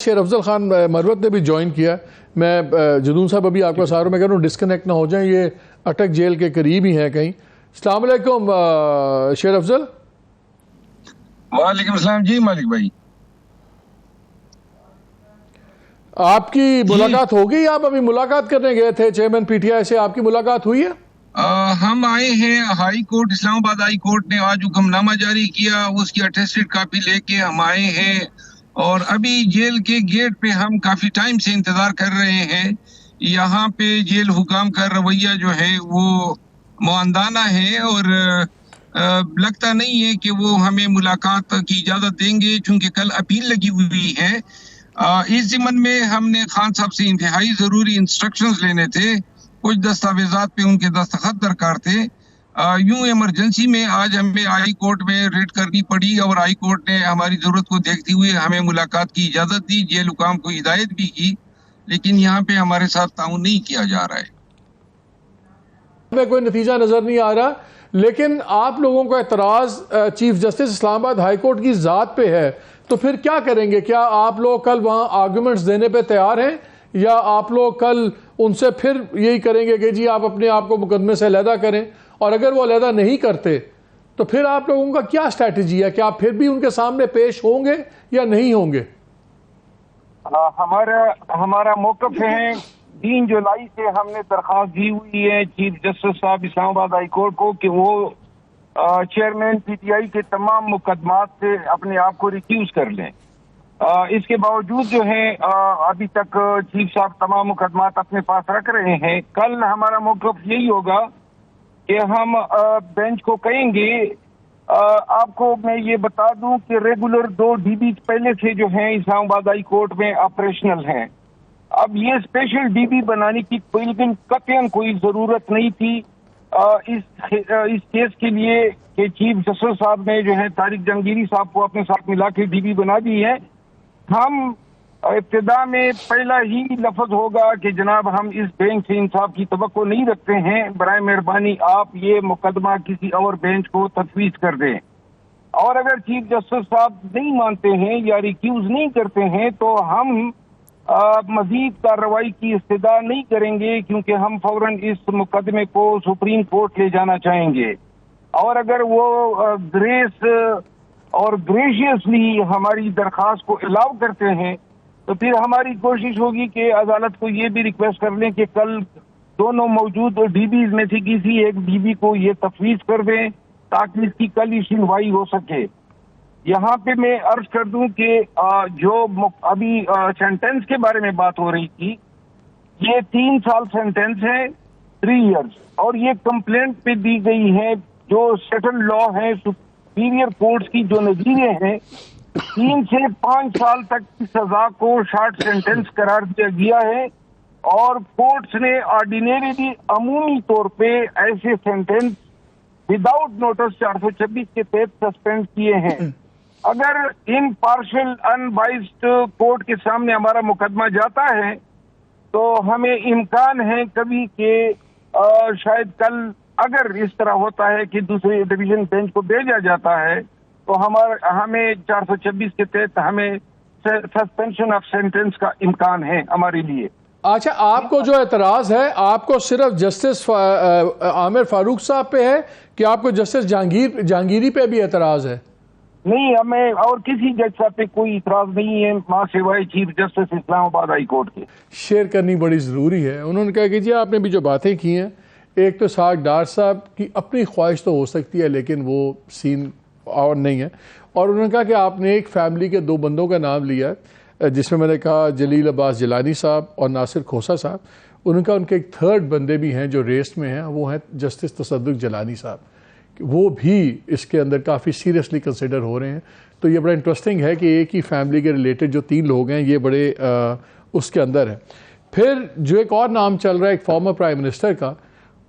شیر افضل خان مروت نے بھی جوائن کیا. میں جدون صاحب ابھی آپ کا ساروں میں کہہ رہا ہوں ڈسکنیکٹ نہ ہو جائیں, یہ اٹک جیل کے قریب ہی ہیں کہیں. السلام علیکم شیر افضل. وعلیکم السلام جی مالک بھائی. آپ کی ملاقات ہو گئی؟ آپ ابھی ملاقات کرنے گئے تھے چیئرمین پی ٹی آئی سے, آپ کی ملاقات ہوئی ہے؟ ہم آئے ہیں ہائی کورٹ, اسلام آباد ہائی کورٹ نے آج حکم نامہ جاری کیا, اس کی اٹیسٹڈ کاپی لے کے ہم آئے ہیں اور ابھی جیل کے گیٹ پہ ہم کافی ٹائم سے انتظار کر رہے ہیں. یہاں پہ جیل حکام کا رویہ جو ہے وہ معاندانہ ہے اور لگتا نہیں ہے کہ وہ ہمیں ملاقات کی اجازت دیں گے, چونکہ کل اپیل لگی ہوئی ہے. اس ضمن میں ہم نے خان صاحب سے انتہائی ضروری انسٹرکشنز لینے تھے, کچھ دستاویزات پہ ان کے دستخط درکار تھے. یوں ایمرجنسی میں آج ہمیں ہائی کورٹ میں ریڈ کرنی پڑی اور ہائی کورٹ نے ہماری ضرورت کو دیکھتے ہوئے ہمیں ملاقات کی اجازت دی, جیل حکام کو ہدایت بھی کی, لیکن یہاں پہ ہمارے ساتھ تعاون نہیں کیا جا رہا ہے. میں کوئی نتیجہ نظر نہیں آ رہا, لیکن آپ لوگوں کا اعتراض چیف جسٹس اسلام آباد ہائی کورٹ کی ذات پہ ہے, تو پھر کیا کریں گے؟ کیا آپ لوگ کل وہاں آرگومنٹس دینے پہ تیار ہیں, یا آپ لوگ کل ان سے پھر یہی کریں گے کہ جی آپ اپنے آپ کو مقدمے سے علیحدہ کریں؟ اور اگر وہ علیحدہ نہیں کرتے تو پھر آپ لوگوں کا کیا اسٹریٹجی ہے؟ کہ آپ پھر بھی ان کے سامنے پیش ہوں گے یا نہیں ہوں گے؟ ہمارا موقف ہے, 3 جولائی سے ہم نے درخواست دی ہوئی ہے چیف جسٹس صاحب اسلام آباد ہائی کورٹ کو کہ وہ چیئرمین پی ٹی آئی کے تمام مقدمات سے اپنے آپ کو ریکیوز کر لیں. اس کے باوجود جو ہے ابھی تک چیف صاحب تمام مقدمات اپنے پاس رکھ رہے ہیں. کل ہمارا موقف یہی ہوگا کہ ہم بینچ کو کہیں گے, آپ کو میں یہ بتا دوں کہ ریگولر 2 ڈی بی پہلے سے جو ہیں اسلام آباد ہائی کورٹ میں آپریشنل ہیں. اب یہ اسپیشل ڈی بی بنانے کی قطعاً کوئی ضرورت نہیں تھی اس کیس کے لیے کہ چیف جسٹس صاحب نے جو ہے طارق جہانگیری صاحب کو اپنے ساتھ ملا کے ڈی بی بنا دی ہے. ہم ابتدا میں پہلا ہی لفظ ہوگا کہ جناب ہم اس بینچ سے انصاف کی توقع نہیں رکھتے ہیں, برائے مہربانی آپ یہ مقدمہ کسی اور بینچ کو تفویض کر دیں. اور اگر چیف جسٹس صاحب نہیں مانتے ہیں یا ریکیوز نہیں کرتے ہیں تو ہم مزید کارروائی کی استدعا نہیں کریں گے, کیونکہ ہم فوراً اس مقدمے کو سپریم کورٹ لے جانا چاہیں گے. اور اگر وہ گریس اور گریشیسلی ہماری درخواست کو الاؤ کرتے ہیں تو پھر ہماری کوشش ہوگی کہ عدالت کو یہ بھی ریکویسٹ کر لیں کہ کل دونوں موجود ڈی بیز میں سے کسی ایک ڈی بی کو یہ تفویض کر دیں تاکہ اس کی کل ہی سنوائی ہو سکے. یہاں پہ میں عرض کر دوں کہ جو ابھی سینٹنس کے بارے میں بات ہو رہی تھی, یہ 3 سال سینٹنس ہے, 3 ایئرز, اور یہ کمپلینٹ پہ دی گئی ہے جو سیٹل لا ہے سپیریئر کورٹس کی جو نظیریں ہیں. 3 سے 5 سال تک کی سزا کو شارٹ سینٹنس قرار دیا گیا ہے, اور کورٹس نے آرڈینریلی عمومی طور پہ ایسے سینٹنس وداؤٹ نوٹس 426 کے تحت سسپینڈ کیے ہیں. اگر امپارشل ان بائسڈ کورٹ کے سامنے ہمارا مقدمہ جاتا ہے تو ہمیں امکان ہے کبھی کہ شاید کل اگر اس طرح ہوتا ہے کہ دوسرے ڈویژن بینچ کو بھیجا جاتا ہے تو ہمیں 426 کے تحت ہمیں سسپینشن آف سینٹنس کا امکان ہے ہمارے لیے. اچھا, آپ کو جو اعتراض ہے آپ کو صرف جسٹس عامر فاروق صاحب پہ ہے کہ آپ کو جسٹس جہانگیری پہ بھی اعتراض ہے؟ نہیں, ہمیں اور کسی جج صاحب پہ کوئی اعتراض نہیں ہے ماں سوائے چیف جسٹس اسلام آباد ہائی کورٹ کے. شیئر کرنی بڑی ضروری ہے. انہوں نے کہا کہ جی آپ نے بھی جو باتیں کی ہیں, ایک تو ساکھ ڈار صاحب کی اپنی خواہش تو ہو سکتی ہے لیکن وہ سین اور نہیں ہے, اور انہوں نے کہا کہ آپ نے ایک فیملی کے 2 بندوں کا نام لیا جس میں نے کہا جلیل عباس جیلانی صاحب اور ناصر کھوسہ صاحب. انہوں نے کہا ان کے ایک 3rd بندے بھی ہیں جو ریسٹ میں ہیں, وہ ہیں جسٹس تصدق جیلانی صاحب, وہ بھی اس کے اندر کافی سیریسلی کنسیڈر ہو رہے ہیں. تو یہ بڑا انٹرسٹنگ ہے کہ ایک ہی فیملی کے ریلیٹڈ جو 3 لوگ ہیں یہ بڑے اس کے اندر ہیں. پھر جو ایک اور نام چل رہا ہے ایک فارمر پرائم منسٹر کا,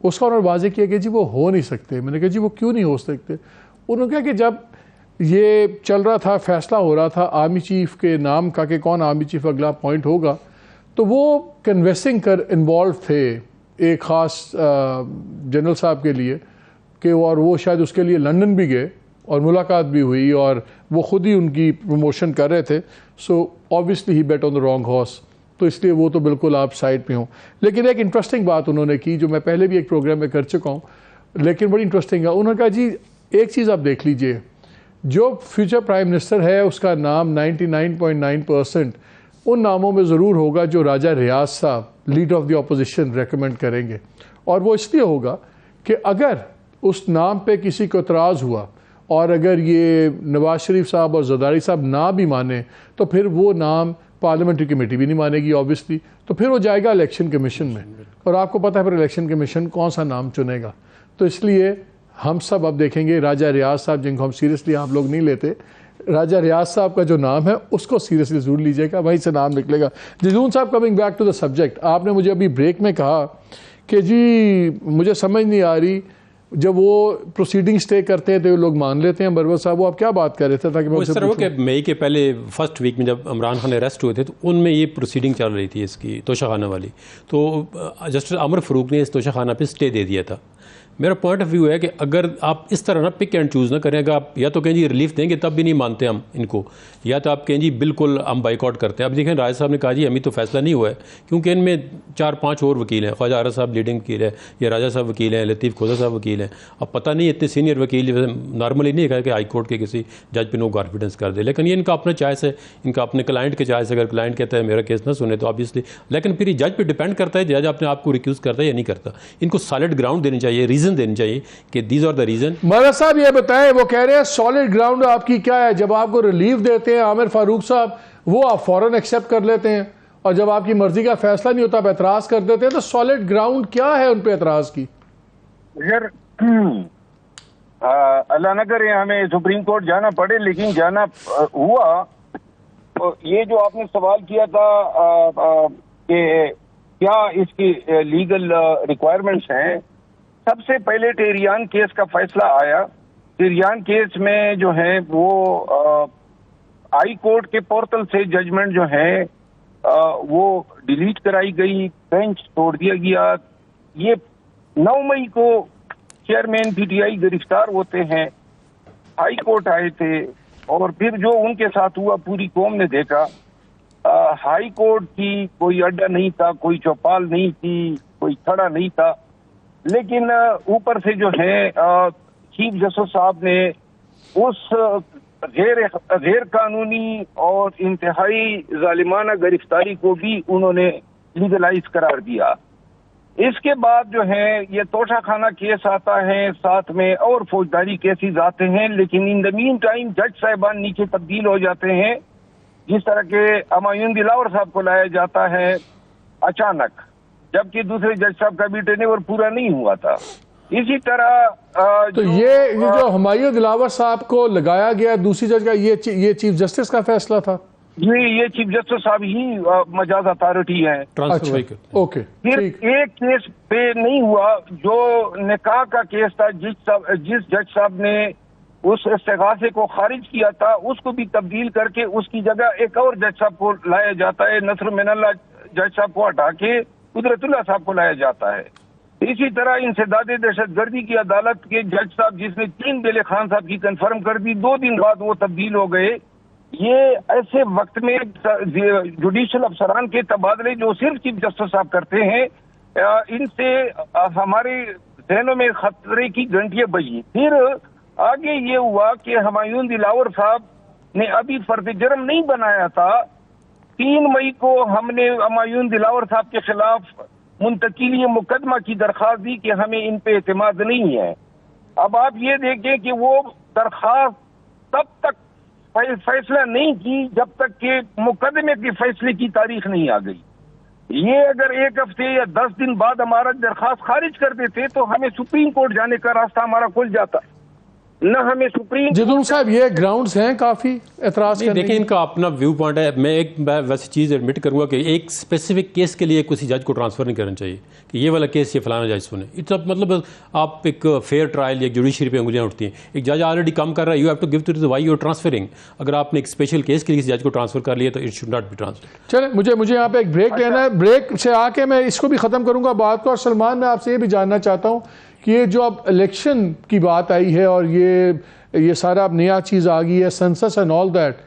اس کا انہوں نے واضح کیا کہ جی وہ ہو نہیں سکتے. میں نے کہا جی وہ کیوں نہیں ہو سکتے؟ انہوں نے کہا کہ جب یہ چل رہا تھا, فیصلہ ہو رہا تھا آرمی چیف کے نام کا کہ کون آرمی چیف اگلا اپوائنٹ ہوگا, تو وہ کنوینسنگ انوالو تھے ایک خاص جنرل صاحب کے لیے کہ اور وہ شاید اس کے لیے لندن بھی گئے اور ملاقات بھی ہوئی اور وہ خود ہی ان کی پروموشن کر رہے تھے. So obviously he bet on the wrong horse, تو اس لیے وہ تو بالکل آپ سائڈ پہ ہوں. لیکن ایک انٹرسٹنگ بات انہوں نے کی جو میں پہلے بھی ایک پروگرام میں کر چکا ہوں, لیکن بڑی انٹرسٹنگ ہے. انہوں نے کہا جی ایک چیز آپ دیکھ لیجئے, جو فیوچر پرائم منسٹر ہے اس کا نام 99.9% ان ناموں میں ضرور ہوگا جو راجہ ریاض صاحب leader of the opposition recommend کریں گے. اور وہ اس لیے ہوگا کہ اگر اس نام پہ کسی کو اعتراض ہوا اور اگر یہ نواز شریف صاحب اور زرداری صاحب نہ بھی مانے تو پھر وہ نام پارلیمنٹری کمیٹی بھی نہیں مانے گی آبویسلی, تو پھر وہ جائے گا الیکشن کمیشن میں, اور آپ کو پتہ ہے پھر الیکشن کمیشن کون سا نام چنے گا. تو اس لیے ہم سب اب دیکھیں گے راجہ ریاض صاحب, جن کو ہم سیریسلی آپ لوگ نہیں لیتے, راجہ ریاض صاحب کا جو نام ہے اس کو سیریسلی ضرور لیجیے گا, وہیں سے نام نکلے گا. جزون صاحب coming back to the subject, آپ نے مجھے ابھی بریک میں کہا کہ جی مجھے سمجھ نہیں آ رہی جب وہ پروسیڈنگ سٹے کرتے ہیں تو لوگ مان لیتے ہیں. برور صاحب وہ آپ کیا بات کر رہے تھے تاکہ میں اس طرح ہو کہ مئی کے پہلے فرسٹ ویک میں جب عمران خان اریسٹ ہوئے تھے تو ان میں یہ پروسیڈنگ چل رہی تھی اس کی توشہ خانہ والی, تو جسٹس عمر فاروق نے اس توشہ خانہ پہ سٹے دے دیا تھا. میرا پوائنٹ آف ویو ہے کہ اگر آپ اس طرح نہ پک اینڈ چوز نہ کریں, اگر آپ یا تو کہیں جی ریلیف دیں گے تب بھی نہیں مانتے ہم ان کو, یا تو آپ کہیں جی بالکل ہم بائیک آؤٹ کرتے ہیں. اب دیکھیں راج صاحب نے کہا جی ابھی تو فیصلہ نہیں ہوا ہے کیونکہ ان میں 4-5 اور وکیل ہیں, خواجہ عارض صاحب لیڈنگ وکیل ہے, یا راجہ صاحب وکیل ہیں, لطیف کھوزہ صاحب وکیل ہیں. اب پتہ نہیں اتنے سینئر وکیل نارملی نہیں ہے کہ ہائی کورٹ کے کسی جج پہ نو کانفیڈنس کر دے, لیکن یہ ان کا اپنا چوائس ہے, ان کا اپنے کلائنٹ کے چوائس ہے. اگر کلائنٹ کہتا ہے میرا کیس نہ سنے تو آبویسلی, لیکن پھر یہ جج پہ ڈپینڈ کرتا ہے جج اپنے آپ کو ریکیوز کرتا ہے یا نہیں کرتا. ان کو سالڈ گراؤنڈ دینی چاہیے, ریزن دینی چاہیے کہ دیز آر دا ریزن. مولانا صاحب یہ بتائیں, وہ کہہ رہے ہیں سالڈ گراؤنڈ آپ کی کیا ہے؟ جب آپ کو ریلیف دیتے ہیں عامر فاروق صاحب وہ آپ فوراً ایکسیپٹ کر لیتے ہیں, اور جب آپ کی مرضی کا فیصلہ نہیں ہوتا آپ اعتراض کر دیتے ہیں, تو سالڈ گراؤنڈ کیا ہے ان پہ اعتراض کی؟ اللہ نہ کرے ہمیں سپریم کورٹ جانا پڑے, لیکن جانا ہوا. یہ جو آپ نے سوال کیا تھا کہ کیا اس کی لیگل ریکوائرمنٹس ہیں, سب سے پہلے ٹیریان کیس کا فیصلہ آیا. ٹیریان کیس میں جو ہے وہ ہائی کورٹ کے پورٹل سے ججمنٹ جو ہے وہ ڈیلیٹ کرائی گئی, بینچ توڑ دیا گیا. یہ 9 مئی کو چیئرمین پی ٹی آئی گرفتار ہوتے ہیں, ہائی کورٹ آئے تھے, اور پھر جو ان کے ساتھ ہوا پوری قوم نے دیکھا. ہائی کورٹ کی کوئی اڈا نہیں تھا, کوئی چوپال نہیں تھی, کوئی کھڑا نہیں تھا, لیکن اوپر سے جو ہے چیف جسٹس صاحب نے اس غیر قانونی اور انتہائی ظالمانہ گرفتاری کو بھی انہوں نے لیگلائز قرار دیا. اس کے بعد جو ہے یہ توشہ خانہ کیس آتا ہے, ساتھ میں اور فوجداری کیسز آتے ہیں, لیکن ان دا مین ٹائم جج صاحبان نیچے تبدیل ہو جاتے ہیں. جس طرح کے ہمایوں دلاور صاحب کو لایا جاتا ہے اچانک, جبکہ دوسرے جج صاحب کا بھی ٹرن اوور پورا نہیں ہوا تھا. اسی طرح تو یہ جو ہمایوں دلاور صاحب کو لگایا گیا دوسری جج کا, یہ چیف جسٹس کا فیصلہ تھا؟ یہ چیف جسٹس صاحب ہی مجاز اتھارٹی ہیں. اوکے. پھر ایک کیس پہ نہیں ہوا جو نکاح کا کیس تھا, جس جج صاحب نے اس استغاثے کو خارج کیا تھا اس کو بھی تبدیل کر کے اس کی جگہ ایک اور جج صاحب کو لایا جاتا ہے. نصر من اللہ جج صاحب کو ہٹا کے قدرت اللہ صاحب کو لایا جاتا ہے. اسی طرح انسداد دہشت گردی کی عدالت کے جج صاحب جس نے 3 بیلے خان صاحب کی کنفرم کر دی, 2 دن بعد وہ تبدیل ہو گئے. یہ ایسے وقت میں جوڈیشل افسران کے تبادلے جو صرف چیف جسٹس صاحب کرتے ہیں, ان سے ہمارے ذہنوں میں خطرے کی گھنٹیاں بجی. پھر آگے یہ ہوا کہ ہمایوں دلاور صاحب نے ابھی فرد جرم نہیں بنایا تھا. 3 مئی کو ہم نے ہمایوں دلاور صاحب کے خلاف منتقلی مقدمہ کی درخواست دی کہ ہمیں ان پہ اعتماد نہیں ہے. اب آپ یہ دیکھیں کہ وہ درخواست تب تک فیصلہ نہیں کی جب تک کہ مقدمے کے فیصلے کی تاریخ نہیں آ گئی. یہ اگر 1 ہفتے یا 10 دن بعد ہمارا درخواست خارج کر دیتے تو ہمیں سپریم کورٹ جانے کا راستہ ہمارا کھل جاتا, نہ ہمیں سپریم. جدون صاحب یہ گراؤنڈز ہیں کافی اعتراض کرنے. دیکھیں ان کا اپنا ویو پوائنٹ ہے. میں ایک ویسی چیز ایڈمٹ کروں گا کہ ایک اسپیسیفک کیس کے لیے کسی جج کو ٹرانسفر نہیں کرنا چاہیے کہ یہ والا کیس یہ فلانا جج سنے. اٹس مطلب آپ ایک فیئر ٹرائل یا جوڈیشری پہ انگلیاں اٹھتی ہیں. ایک جج آلریڈی کام کر رہا ہے, you have to give to why you are transferring. اگر آپ نے ایک اسپیشل کیس کے لیے کسی جج کو ٹرانسفر کر لیا تو it should not be transfer. چلیں مجھے یہاں پہ ایک بریک لینا ہے. بریک سے آ کے میں اس کو بھی ختم کروں گا بات کو. اور سلمان میں آپ سے یہ بھی جاننا چاہتا ہوں کہ یہ جو اب الیکشن کی بات آئی ہے اور یہ سارا اب نیا چیز آ گئی ہے، سنسس اینڈ آل دیٹ،